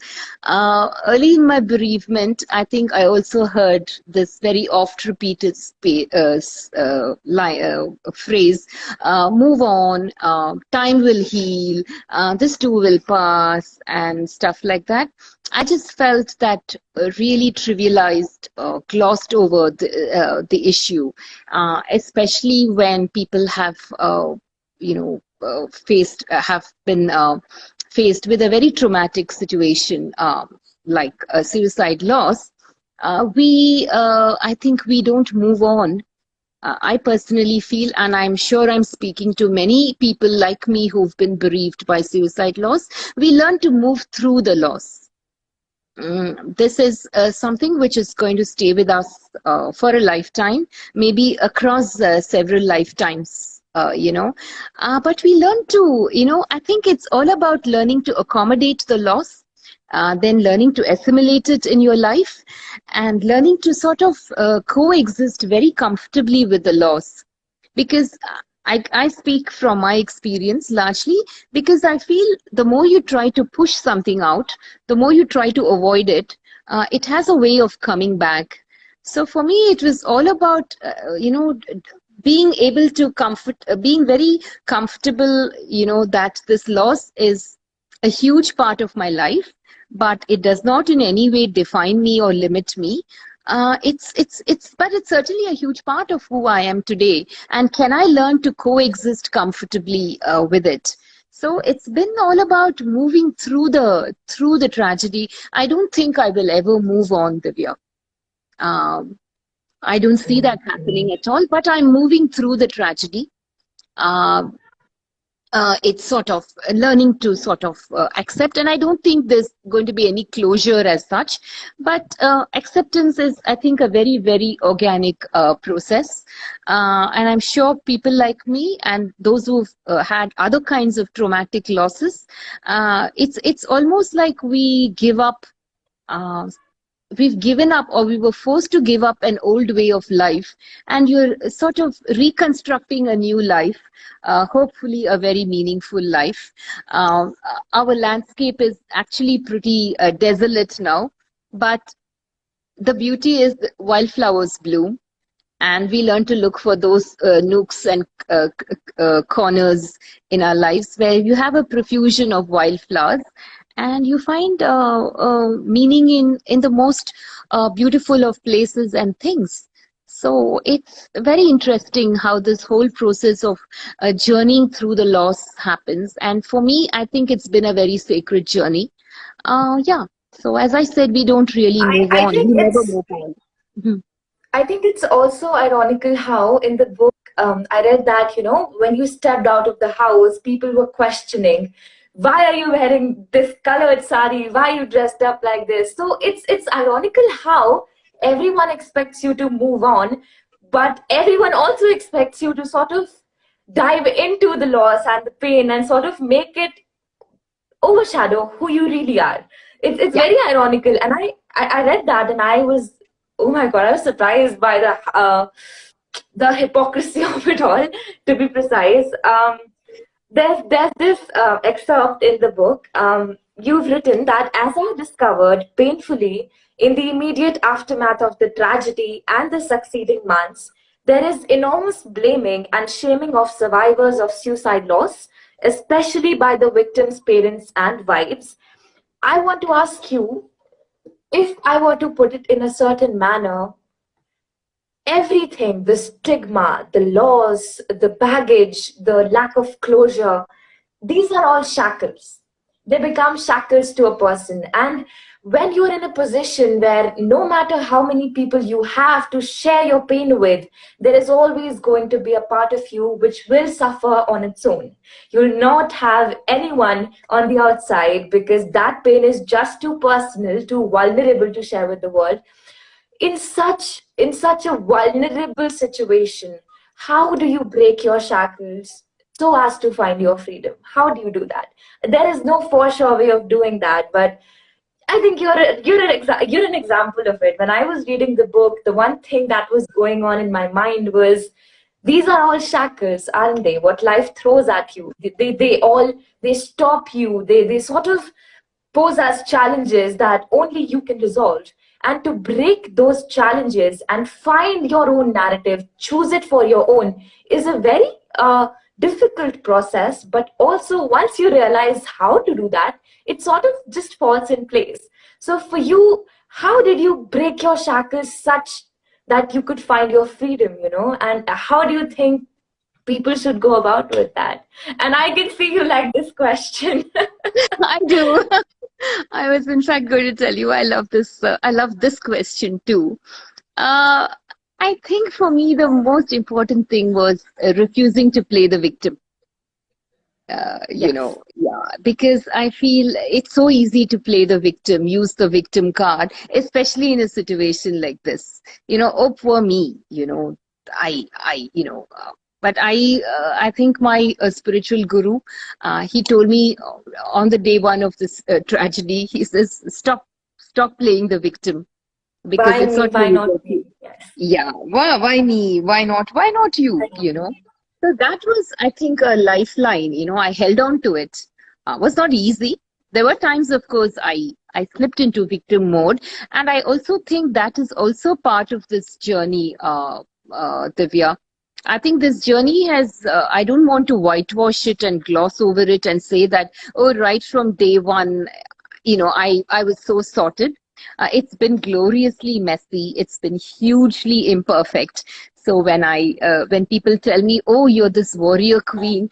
[SPEAKER 2] Early in my bereavement, I think I also heard this very oft repeated phrase, move on, time will heal, this too will pass, and stuff like that. I just felt that really trivialized, glossed over the issue, especially when people have, have been faced with a very traumatic situation, like a suicide loss. I think we don't move on. I personally feel, and I'm sure I'm speaking to many people like me who've been bereaved by suicide loss, we learn to move through the loss. This is something which is going to stay with us for a lifetime, maybe across several lifetimes, But we learn to, I think it's all about learning to accommodate the loss, then learning to assimilate it in your life, and learning to sort of coexist very comfortably with the loss. Because I speak from my experience largely, because I feel the more you try to push something out, the more you try to avoid it, it has a way of coming back. So for me, it was all about, being able to being very comfortable, that this loss is a huge part of my life, but it does not in any way define me or limit me. But it's certainly a huge part of who I am today. And can I learn to coexist comfortably with it? So it's been all about moving through the tragedy. I don't think I will ever move on, Divya. Um, I don't see that happening at all, but I'm moving through the tragedy. Uh, it's sort of learning to sort of accept, and I don't think there's going to be any closure as such, but acceptance is, I think, a very, very organic process, and I'm sure people like me and those who've had other kinds of traumatic losses, it's almost like we give up, uh, we've given up, or we were forced to give up an old way of life, and you're sort of reconstructing a new life, hopefully a very meaningful life. Our landscape is actually pretty desolate now, but the beauty is that wildflowers bloom, and we learn to look for those nooks and corners in our lives where you have a profusion of wildflowers, and you find meaning in the most beautiful of places and things. So it's very interesting how this whole process of journeying through the loss happens, and for me, I think it's been a very sacred journey. Yeah. So as I said, we don't really move
[SPEAKER 1] I
[SPEAKER 2] on.
[SPEAKER 1] think
[SPEAKER 2] We never
[SPEAKER 1] it's
[SPEAKER 2] move on. Mhm.
[SPEAKER 1] I think it's also ironical how in the book I read that, when you stepped out of the house, people were questioning, why are you wearing this colored sari? Why are you dressed up like this? So it's ironical how everyone expects you to move on, but everyone also expects you to sort of dive into the loss and the pain and sort of make it overshadow who you really are. It's
[SPEAKER 2] Yeah.
[SPEAKER 1] very ironical, and I read that and I was, oh my god, I was surprised by the hypocrisy of it all. To be precise, there's this excerpt in the book. You've written that as I discovered painfully in the immediate aftermath of the tragedy and the succeeding months, there is enormous blaming and shaming of survivors of suicide loss, especially by the victims' parents and wives. I want to ask you, if I were to put it in a certain manner, everything, the stigma, the laws, the baggage, the lack of closure, these are all shackles. They become shackles to a person. And when you're in a position where no matter how many people you have to share your pain with, there is always going to be a part of you which will suffer on its own. You'll not have anyone on the outside because that pain is just too personal, too vulnerable to share with the world. In such a vulnerable situation, how do you break your shackles so as to find your freedom? How do you do that? There is no for sure way of doing that, but I think you're an example of it. When I was reading the book, the one thing that was going on in my mind was, these are all shackles, aren't they? What life throws at you, they stop you. They sort of pose as challenges that only you can resolve. And to break those challenges and find your own narrative, choose it for your own, is a very difficult process. But also, once you realize how to do that, it sort of just falls in place. So, for you, how did you break your shackles such that you could find your freedom, And how do you think people should go about with that? And I can see you like this question.
[SPEAKER 2] I do. I was in fact going to tell you I love this. I love this question too. Uh, I think for me the most important thing was refusing to play the victim.
[SPEAKER 1] Yes.
[SPEAKER 2] Yeah, because I feel it's so easy to play the victim, use the victim card, especially in a situation like this. Oh, poor me, but I think my spiritual guru, he told me on the day one of this tragedy, he says, stop playing the victim because
[SPEAKER 1] Why
[SPEAKER 2] it's
[SPEAKER 1] me?
[SPEAKER 2] not
[SPEAKER 1] Why
[SPEAKER 2] really
[SPEAKER 1] not
[SPEAKER 2] working.
[SPEAKER 1] me? Yes.
[SPEAKER 2] Yeah, why me? Why not you? So that was, I think, a lifeline. I held on to it. Was not easy. There were times, of course, I slipped into victim mode, and I also think that is also part of this journey, Divya. I think this journey has. I don't want to whitewash it and gloss over it and say that, oh, right from day one, I was so sorted. It's been gloriously messy. It's been hugely imperfect. So when people tell me, "Oh, you're this warrior queen,"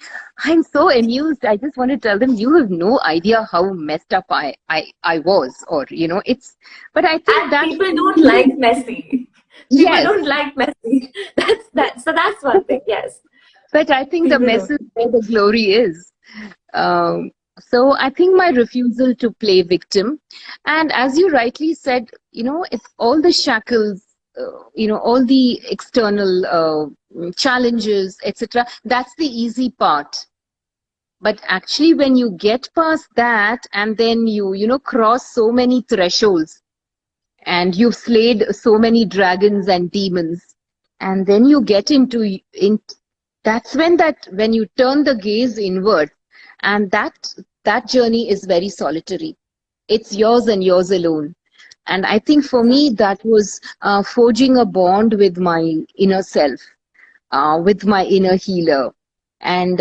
[SPEAKER 2] I'm so amused. I just want to tell them, you have no idea how messed up I was, or it's. But I think
[SPEAKER 1] And
[SPEAKER 2] that
[SPEAKER 1] people don't like messy. People
[SPEAKER 2] yes,
[SPEAKER 1] don't like messy. So that's one thing. Yes,
[SPEAKER 2] but I think the
[SPEAKER 1] people
[SPEAKER 2] mess
[SPEAKER 1] don't.
[SPEAKER 2] is where the glory is. So I think my refusal to play victim, and as you rightly said, it's all the shackles, all the external challenges, etc. That's the easy part. But actually, when you get past that, and then you cross so many thresholds, and you've slayed so many dragons and demons, and then you get in that's when you turn the gaze inward, and that journey is very solitary. It's yours and yours alone. And I think for me that was forging a bond with my inner self, with my inner healer. And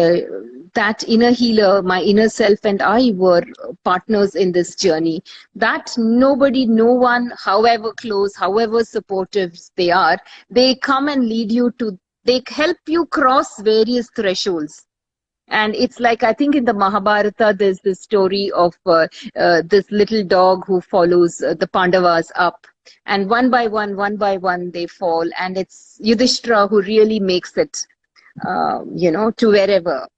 [SPEAKER 2] that inner healer, my inner self, and I were partners in this journey. That nobody, no one, however close, however supportive they are, they come and lead you to, they help you cross various thresholds. And it's like, I think in the Mahabharata, there's this story of this little dog who follows the Pandavas up. And one by one, they fall. And it's Yudhishthira who really makes it, to wherever,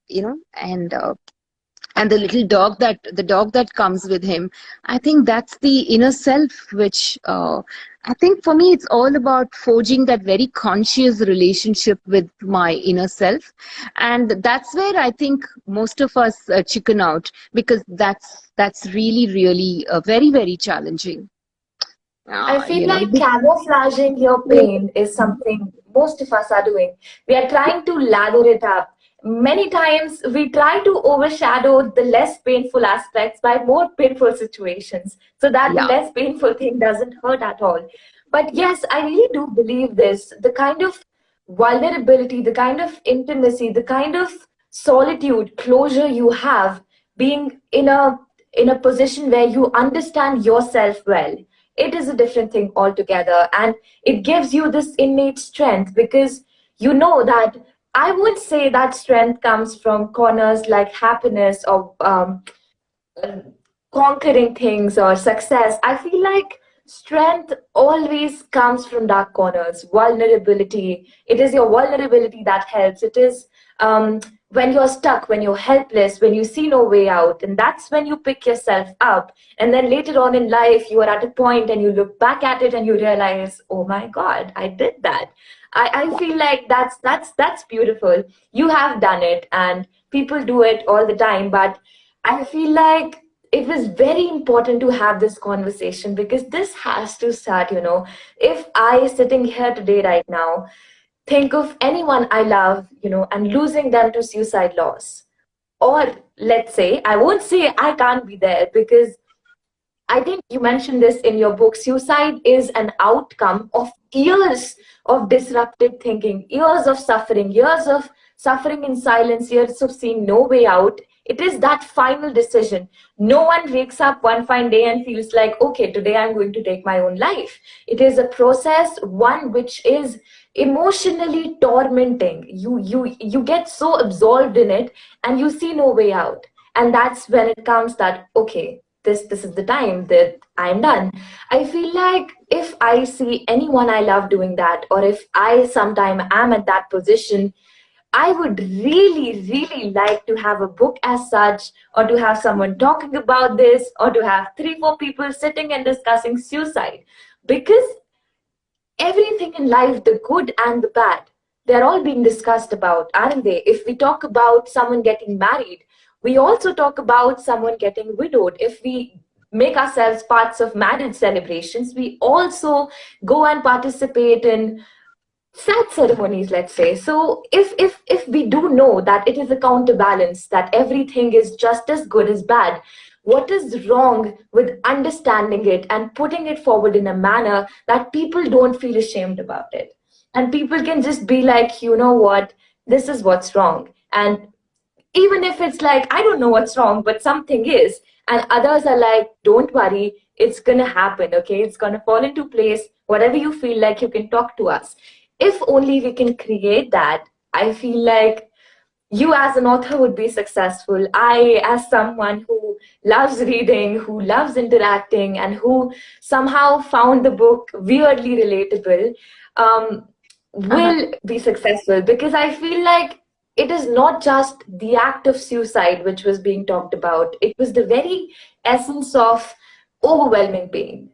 [SPEAKER 2] and the dog that comes with him. I think that's the inner self, which I think for me it's all about forging that very conscious relationship with my inner self. And that's where I think most of us chicken out, because that's really really very very challenging.
[SPEAKER 1] I feel like camouflaging your pain is something most of us are doing. We are trying to lather it up. Many times we try to overshadow the less painful aspects by more painful situations so that the
[SPEAKER 2] Yeah.
[SPEAKER 1] less painful thing doesn't hurt at all. But yes, I really do believe this. The kind of vulnerability, the kind of intimacy, the kind of solitude, closure you have being in a position where you understand yourself well, it is a different thing altogether. And it gives you this innate strength because you know that I would say that strength comes from corners like happiness or uh, conquering things or success. I feel like strength always comes from dark corners, vulnerability. It is your vulnerability that helps. It is when you're stuck, when you're helpless, when you see no way out. And that's when you pick yourself up. And then later on in life, you are at a point and you look back at it and you realize, oh my God, I did that. I feel like that's beautiful. You have done it and people do it all the time. But I feel like it was very important to have this conversation because this has to start, If I sitting here today right now, think of anyone I love, and losing them to suicide loss. Or let's say, I won't say I can't be there because I think you mentioned this in your book. Suicide is an outcome of years of disrupted thinking, years of suffering in silence, years of seeing no way out. It is that final decision. No one wakes up one fine day and feels like, okay, today I'm going to take my own life. It is a process, one which is emotionally tormenting. You get so absorbed in it and you see no way out. And that's when it comes that, okay, this is the time that I'm done. I feel like if I see anyone I love doing that, or if I sometime am at that position, I would really, really like to have a book as such, or to have someone talking about this, or to have 3, 4 people sitting and discussing suicide. Because everything in life, the good and the bad, they're all being discussed about, aren't they? If we talk about someone getting married, we also talk about someone getting widowed. If we make ourselves parts of marriage celebrations, we also go and participate in sad ceremonies, let's say. So if we do know that it is a counterbalance, that everything is just as good as bad, what is wrong with understanding it and putting it forward in a manner that people don't feel ashamed about it, and people can just be like, you know what, this is what's wrong. And even if it's like, I don't know what's wrong, but something is, and others are like, don't worry, it's gonna happen, okay, it's gonna fall into place. Whatever you feel like, you can talk to us. if only we can create that, I feel like you as an author would be successful. I, as someone who loves reading, who loves interacting, and who somehow found the book weirdly relatable, um,
[SPEAKER 2] Uh-huh.
[SPEAKER 1] will be successful, because I feel like it is not just the act of suicide which was being talked about. It was the very essence of overwhelming pain.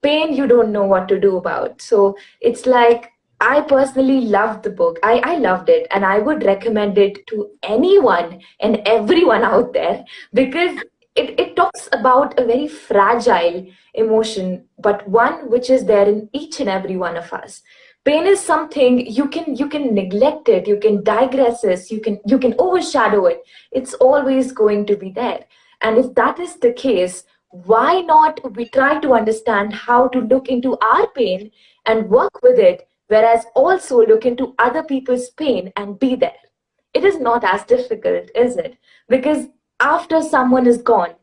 [SPEAKER 1] Pain you don't know what to do about. So it's like, I personally loved the book. I loved it, and I would recommend it to anyone and everyone out there, because it talks about a very fragile emotion, but one which is there in each and every one of us. Pain is something you can neglect it, you can digress it, you can overshadow it. It's always going to be there. And if that is the case, why not we try to understand how to look into our pain and work with it, whereas also look into other people's pain and be there. It is not as difficult, is it? Because after someone is gone,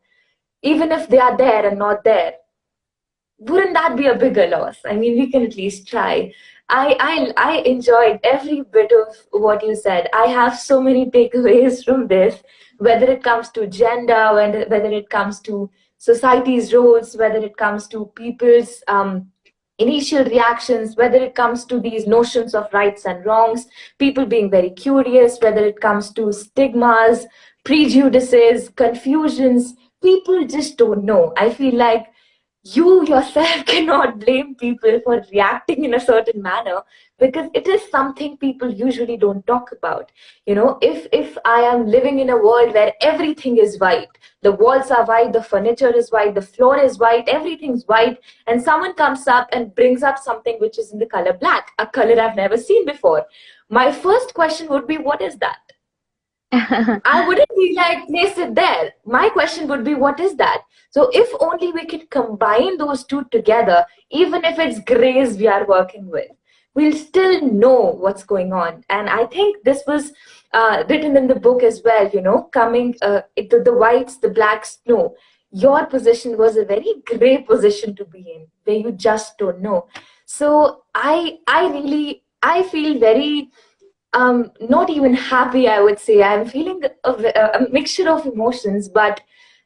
[SPEAKER 1] even if they are there and not there, wouldn't that be a bigger loss? I mean, we can at least try. I enjoyed every bit of what you said. I have so many takeaways from this, whether it comes to gender, whether it comes to society's roles, whether it comes to people's initial reactions, whether it comes to these notions of rights and wrongs, people being very curious, whether it comes to stigmas, prejudices, confusions. People just don't know. I feel like you yourself cannot blame people for reacting in a certain manner, because it is something people usually don't talk about. If I am living in a world where everything is white, the walls are white, the furniture is white, the floor is white, everything's white, and someone comes up and brings up something which is in the color black, a color I've never seen before, my first question would be, what is that? I wouldn't be like, place it there. My question would be, what is that? So if only we can combine those two together, even if it's grays we are working with, we'll still know what's going on. And I think this was written in the book as well, coming the whites, the blacks, no. Your position was a very gray position to be in, where you just don't know. So I feel very not even happy, I would say. I'm feeling a mixture of emotions, but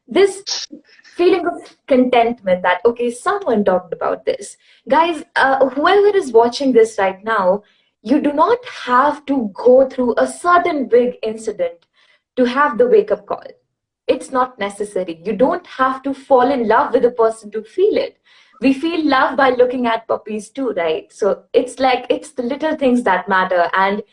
[SPEAKER 1] this feeling of contentment that, okay, someone talked about this. Guys, whoever is watching this right now, you do not have to go through a certain big incident to have the wake up call. It's not necessary. You don't have to fall in love with a person to feel it. We feel love by looking at puppies too, right? So it's like, it's the little things that matter. And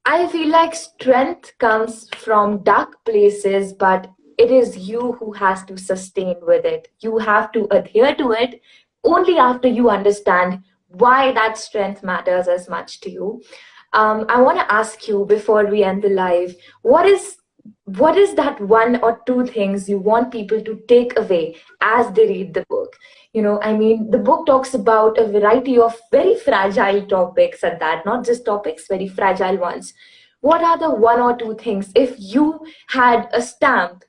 [SPEAKER 1] I feel like strength comes from dark places, but it is you who has to sustain with it. You have to adhere to it only after you understand why that strength matters as much to you. I want to ask you before we end the live, what is that one or two things you want people to take away as they read the book? I mean, the book talks about a variety of very fragile topics at that, not just topics, very fragile ones. What are the one or two things, if you had a stamp,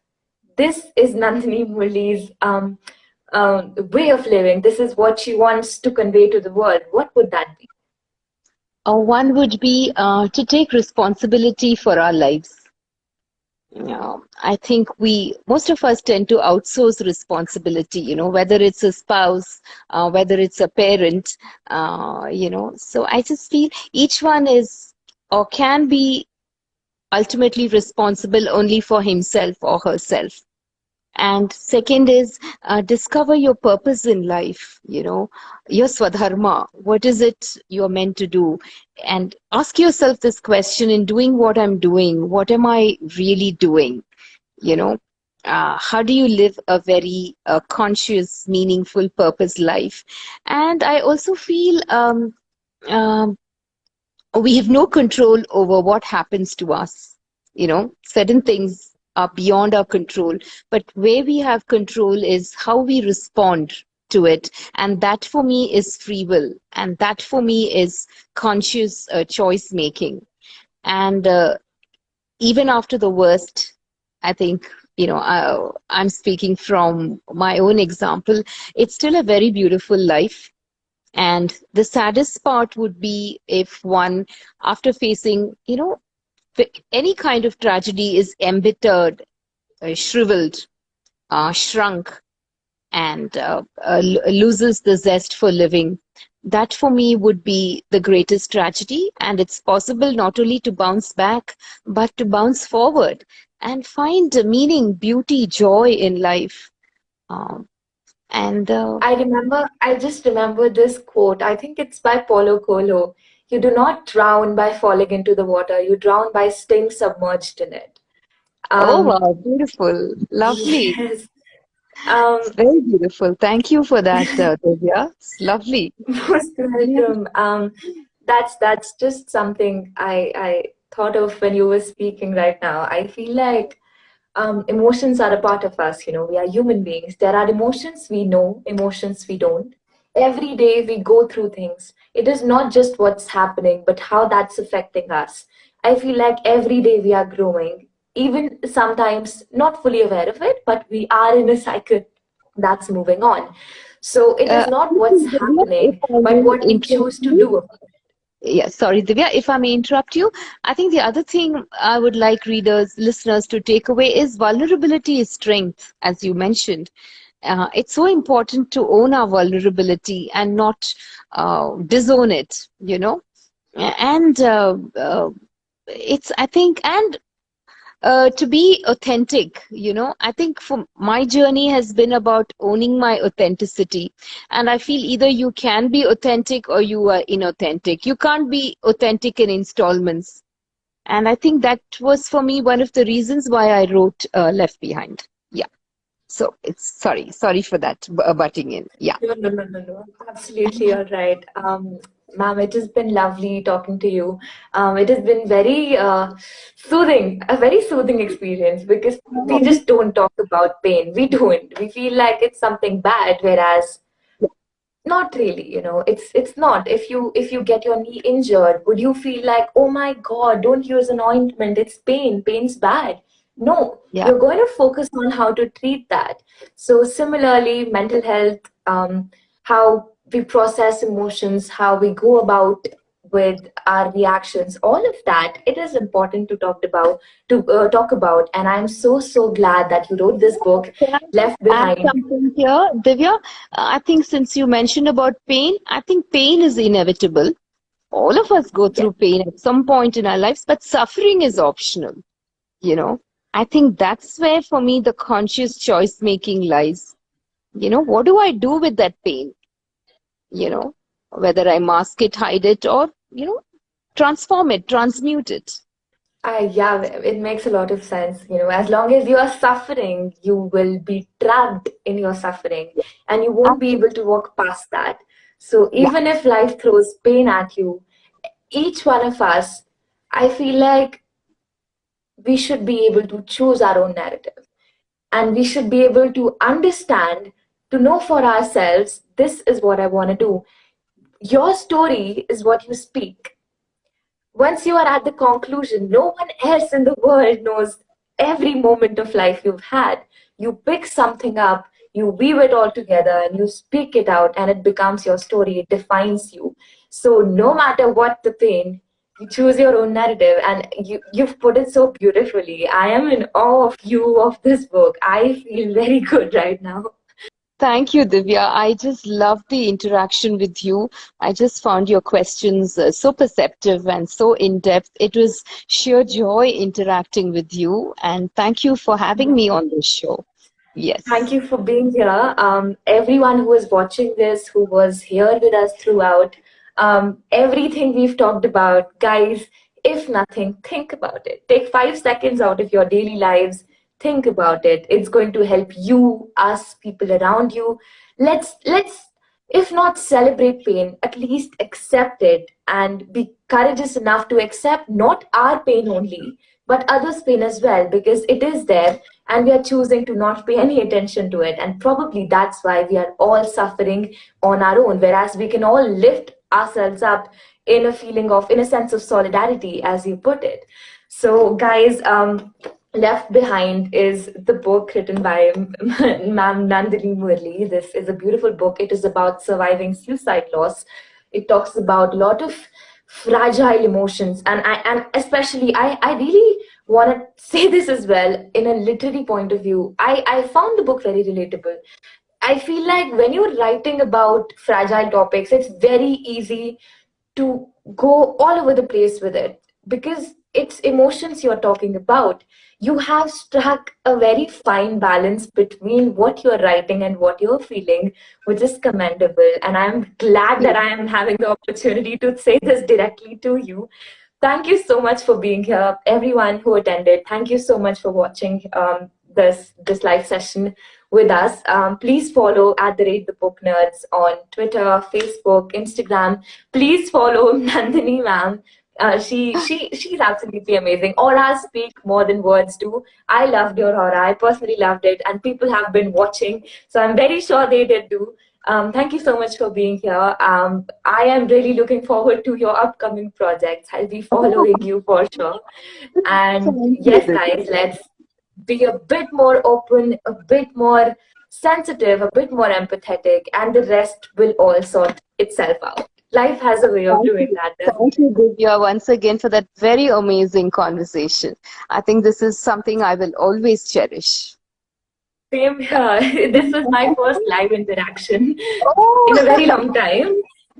[SPEAKER 1] this is Nandini Murali's way of living, this is what she wants to convey to the world, what would that be?
[SPEAKER 2] One would be to take responsibility for our lives. I think most of us tend to outsource responsibility, whether it's a spouse, whether it's a parent, So I just feel each one is or can be ultimately responsible only for himself or herself. And second is discover your purpose in life, your swadharma. What is it you're meant to do? And ask yourself this question: in doing what I'm doing, what am I really doing? How do you live a very conscious, meaningful, purpose life? And I also feel um, we have no control over what happens to us. Certain things are beyond our control, but where we have control is how we respond to it. And that for me is free will. And that for me is conscious choice making. And even after the worst, I think, I'm speaking from my own example, it's still a very beautiful life. And the saddest part would be if one, after facing, any kind of tragedy, is embittered, shriveled, shrunk, and loses the zest for living. That for me would be the greatest tragedy. And it's possible not only to bounce back, but to bounce forward and find meaning, beauty, joy in life. Um, and
[SPEAKER 1] I just remember this quote. I think it's by Paulo Coelho. You do not drown by falling into the water, you drown by staying submerged in it.
[SPEAKER 2] Oh,
[SPEAKER 1] Um,
[SPEAKER 2] wow, beautiful, lovely.
[SPEAKER 1] yes.
[SPEAKER 2] It's
[SPEAKER 1] Um,
[SPEAKER 2] very beautiful. Thank you for that, Divya. It's lovely.
[SPEAKER 1] most welcome. That's just something I thought of when you were speaking right now. I feel like emotions are a part of us. We are human beings. There are emotions we know, emotions we don't. Every day we go through things. It is not just what's happening, but how that's affecting us. I feel like every day we are growing, even sometimes not fully aware of it, but we are in a cycle that's moving on. So it is
[SPEAKER 2] I
[SPEAKER 1] not what's
[SPEAKER 2] think, Divya, if
[SPEAKER 1] happening,
[SPEAKER 2] I
[SPEAKER 1] but
[SPEAKER 2] may
[SPEAKER 1] what we
[SPEAKER 2] interrupt
[SPEAKER 1] choose to
[SPEAKER 2] you,
[SPEAKER 1] do about it.
[SPEAKER 2] yeah, sorry, Divya, if I may interrupt you, I think the other thing I would like readers, listeners to take away is vulnerability is strength, as you mentioned. It's so important to own our vulnerability and not disown it, And it's, I think, and to be authentic, I think for my journey has been about owning my authenticity. And I feel either you can be authentic or you are inauthentic. You can't be authentic in installments. And I think that was for me one of the reasons why I wrote Left Behind. Yeah. So it's sorry for that butting in. Yeah.
[SPEAKER 1] No, no, no, no, no. Absolutely, you're right. Ma'am, it has been lovely talking to you. It has been very soothing, a very soothing experience because we just don't talk about pain. We don't. We feel like it's something bad, whereas not really, it's not. If you get your knee injured, would you feel like, oh my God, don't use an ointment, it's pain, pain's bad? No,
[SPEAKER 2] Yeah.
[SPEAKER 1] you're going to focus on how to treat that. So similarly, mental health, how we process emotions, how we go about with our reactions, all of that, it is important to talk about. And I'm so glad that you wrote this book,
[SPEAKER 2] Can
[SPEAKER 1] Left
[SPEAKER 2] I add
[SPEAKER 1] Behind.
[SPEAKER 2] something here, Divya? I think since you mentioned about pain, I think pain is inevitable. All of us go
[SPEAKER 1] Yeah.
[SPEAKER 2] through pain at some point in our lives, but suffering is optional, you know. I think that's where, for me, the conscious choice making lies. What do I do with that pain? You know, whether I mask it, hide it, or, transform it, transmute it.
[SPEAKER 1] Yeah, it makes a lot of sense. As long as you are suffering, you will be trapped in your suffering and you won't be able
[SPEAKER 2] Absolutely.
[SPEAKER 1] to walk past that. So
[SPEAKER 2] Yeah.
[SPEAKER 1] even if life throws pain at you, each one of us, I feel like we should be able to choose our own narrative and we should be able to understand, to know for ourselves, this is what I want to do. Your story is what you speak. Once you are at the conclusion, no one else in the world knows every moment of life you've had. You pick something up, you weave it all together, and you speak it out, and it becomes your story. It defines you. So, no matter what the pain, you choose your own narrative, and you've put it so beautifully. I am in awe of you, of this book. I feel very good right now.
[SPEAKER 2] Thank you, Divya. I just loved the interaction with you. I just found your questions so perceptive and so in depth. It was sheer joy interacting with you. And thank you for having me on this show.
[SPEAKER 1] Thank
[SPEAKER 2] Yes.
[SPEAKER 1] you for being here. Everyone who is watching this, who was here with us throughout, everything we've talked about, guys, if nothing, think about it. Take 5 seconds out of your daily lives. Think about it. It's going to help you, us, people around you. Let's, if not celebrate pain, at least accept it and be courageous enough to accept not our pain only, but others' pain as well, because it is there and we are choosing to not pay any attention to it. And probably that's why we are all suffering on our own, whereas we can all lift ourselves up in a sense of solidarity, as you put it. So, guys, left behind is the book written by Ma'am Nandini Murali. This is a beautiful book. It is about surviving suicide loss. It talks about a lot of fragile emotions, and especially I really want to say this as well in a literary point of view. I found the book very relatable. I feel like when you're writing about fragile topics, it's very easy to go all over the place with it because it's emotions you're talking about. You have struck a very fine balance between what you're writing and what you're feeling, which is commendable. And I'm glad that I am having the opportunity to say this directly to you. Thank you so much for being here, everyone who attended. Thank you so much for watching this live session with us. Please follow at the rate the book nerds on Twitter, Facebook, Instagram. Please follow Nandini ma'am. She's absolutely amazing. Auras speak more than words do. I loved your aura. I personally loved it, and people have been watching, so I'm very sure they did do. Thank you so much for being here. I am really looking forward to your upcoming projects. I'll be following you for sure. And
[SPEAKER 2] Thank
[SPEAKER 1] yes,
[SPEAKER 2] you.
[SPEAKER 1] guys, let's be a bit more open, a bit more sensitive, a bit more empathetic, and the rest will all sort itself out. Life has a way of
[SPEAKER 2] Thank
[SPEAKER 1] doing
[SPEAKER 2] you.
[SPEAKER 1] that, doesn't
[SPEAKER 2] Thank
[SPEAKER 1] it?
[SPEAKER 2] you, Divya, once again for that very amazing conversation. I think this is something I will always cherish.
[SPEAKER 1] Same here. This was my first live interaction in a
[SPEAKER 2] Oh,
[SPEAKER 1] very long time.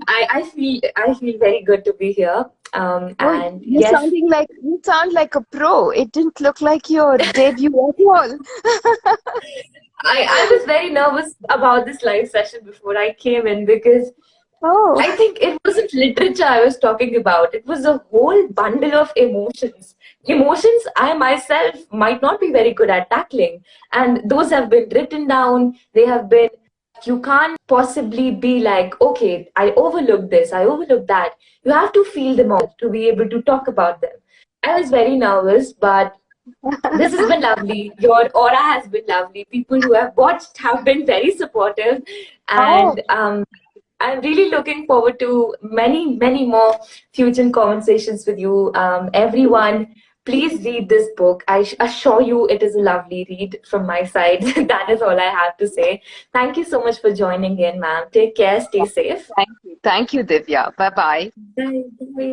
[SPEAKER 1] I feel very good to be here.
[SPEAKER 2] oh,
[SPEAKER 1] And yes,
[SPEAKER 2] you sound like a pro. It didn't look like your debut at all.
[SPEAKER 1] I was very nervous about this live session before I came in because
[SPEAKER 2] Oh,
[SPEAKER 1] I think it wasn't literature I was talking about. It was a whole bundle of emotions. Emotions I myself might not be very good at tackling. And those have been written down. They have been, you can't possibly be like, okay, I overlooked this, I overlooked that. You have to feel them all to be able to talk about them. I was very nervous, but this has been lovely. Your aura has been lovely. People who have watched have been very supportive.
[SPEAKER 2] oh,
[SPEAKER 1] And I'm really looking forward to many, many more future conversations with you. Everyone, please read this book. I assure you it is a lovely read from my side. That is all I have to say. Thank you so much for joining in, ma'am. Take care. Stay safe.
[SPEAKER 2] thank you. Thank you, Divya. Bye bye.
[SPEAKER 1] Bye. Bye.